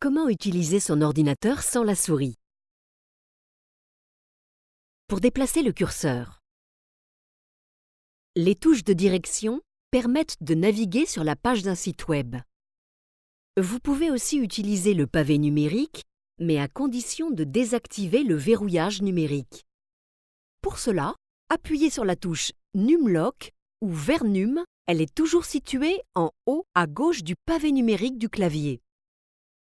Comment utiliser son ordinateur sans la souris? Pour déplacer le curseur. Les touches de direction permettent de naviguer sur la page d'un site web. Vous pouvez aussi utiliser le pavé numérique, mais à condition de désactiver le verrouillage numérique. Pour cela, appuyez sur la touche Numlock ou Vernum, elle est toujours située en haut à gauche du pavé numérique du clavier.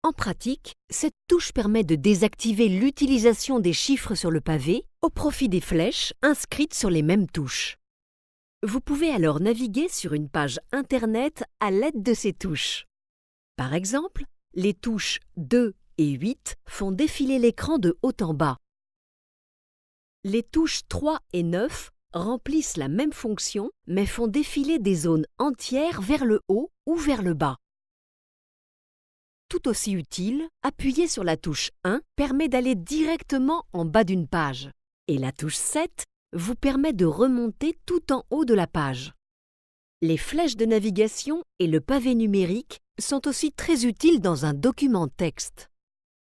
En pratique, cette touche permet de désactiver l'utilisation des chiffres sur le pavé au profit des flèches inscrites sur les mêmes touches. Vous pouvez alors naviguer sur une page Internet à l'aide de ces touches. Par exemple, les touches 2 et 8 font défiler l'écran de haut en bas. Les touches 3 et 9 remplissent la même fonction mais font défiler des zones entières vers le haut ou vers le bas. Tout aussi utile, appuyer sur la touche 1 permet d'aller directement en bas d'une page et la touche 7 vous permet de remonter tout en haut de la page. Les flèches de navigation et le pavé numérique sont aussi très utiles dans un document texte,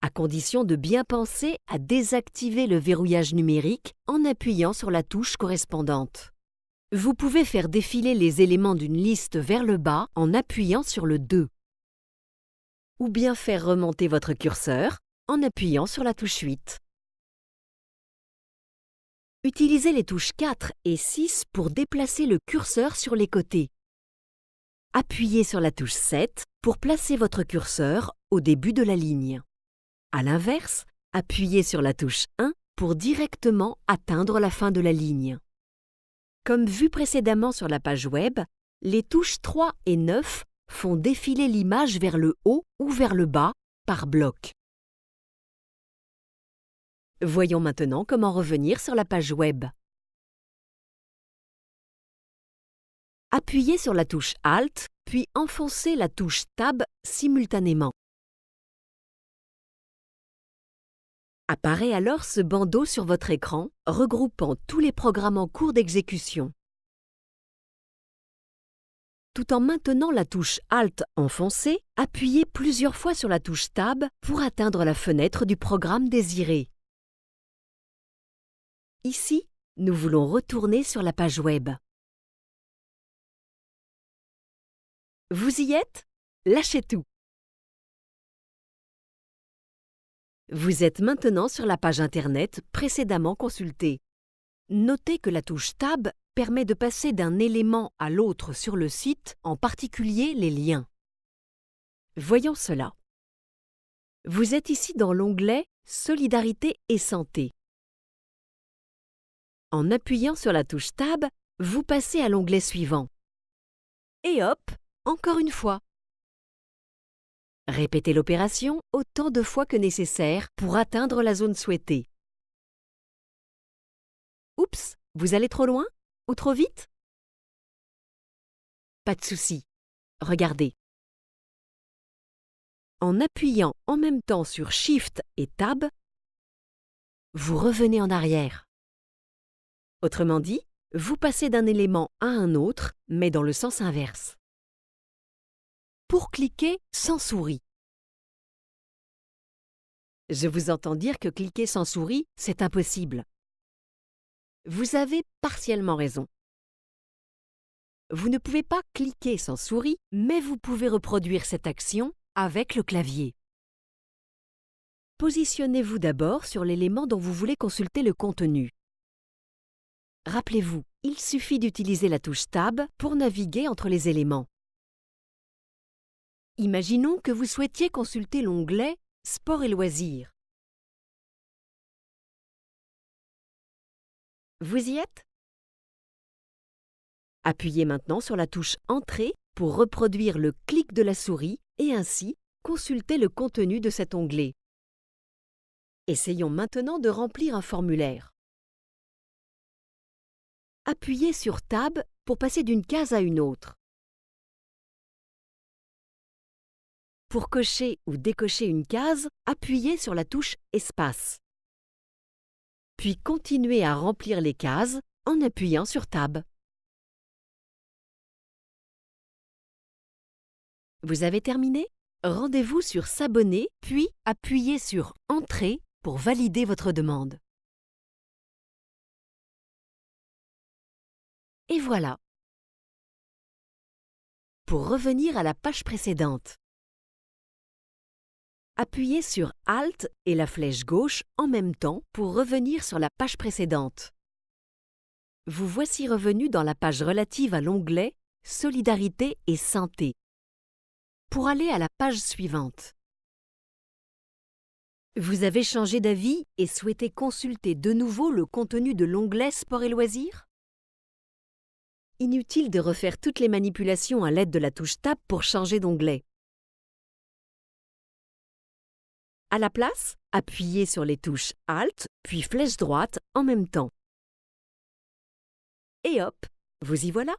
à condition de bien penser à désactiver le verrouillage numérique en appuyant sur la touche correspondante. Vous pouvez faire défiler les éléments d'une liste vers le bas en appuyant sur le 2. Ou bien faire remonter votre curseur en appuyant sur la touche 8. Utilisez les touches 4 et 6 pour déplacer le curseur sur les côtés. Appuyez sur la touche 7 pour placer votre curseur au début de la ligne. À l'inverse, appuyez sur la touche 1 pour directement atteindre la fin de la ligne. Comme vu précédemment sur la page web, les touches 3 et 9 font défiler l'image vers le haut ou vers le bas par bloc. Voyons maintenant comment revenir sur la page web. Appuyez sur la touche Alt, puis enfoncez la touche Tab simultanément. Apparaît alors ce bandeau sur votre écran, regroupant tous les programmes en cours d'exécution. Tout en maintenant la touche Alt enfoncée, appuyez plusieurs fois sur la touche Tab pour atteindre la fenêtre du programme désiré. Ici, nous voulons retourner sur la page web. Vous y êtes? Lâchez tout. Vous êtes maintenant sur la page Internet précédemment consultée. Notez que la touche Tab permet de passer d'un élément à l'autre sur le site, en particulier les liens. Voyons cela. Vous êtes ici dans l'onglet Solidarité et santé. En appuyant sur la touche Tab, vous passez à l'onglet suivant. Et hop, encore une fois. Répétez l'opération autant de fois que nécessaire pour atteindre la zone souhaitée. Oups, vous allez trop loin ou trop vite? Pas de souci. Regardez. En appuyant en même temps sur Shift et Tab, vous revenez en arrière. Autrement dit, vous passez d'un élément à un autre, mais dans le sens inverse. Pour cliquer sans souris. Je vous entends dire que cliquer sans souris, c'est impossible. Vous avez partiellement raison. Vous ne pouvez pas cliquer sans souris, mais vous pouvez reproduire cette action avec le clavier. Positionnez-vous d'abord sur l'élément dont vous voulez consulter le contenu. Rappelez-vous, il suffit d'utiliser la touche Tab pour naviguer entre les éléments. Imaginons que vous souhaitiez consulter l'onglet Sport et loisirs. Vous y êtes? Appuyez maintenant sur la touche Entrée pour reproduire le clic de la souris et ainsi consulter le contenu de cet onglet. Essayons maintenant de remplir un formulaire. Appuyez sur Tab pour passer d'une case à une autre. Pour cocher ou décocher une case, appuyez sur la touche Espace. Puis continuez à remplir les cases en appuyant sur Tab. Vous avez terminé? Rendez-vous sur S'abonner, puis appuyez sur Entrée pour valider votre demande. Et voilà. Pour revenir à la page précédente, appuyez sur Alt et la flèche gauche en même temps pour revenir sur la page précédente. Vous voici revenu dans la page relative à l'onglet Solidarité et santé. Pour aller à la page suivante, vous avez changé d'avis et souhaitez consulter de nouveau le contenu de l'onglet Sport et loisirs? Inutile de refaire toutes les manipulations à l'aide de la touche Tab pour changer d'onglet. À la place, appuyez sur les touches Alt puis flèche droite en même temps. Et hop, vous y voilà!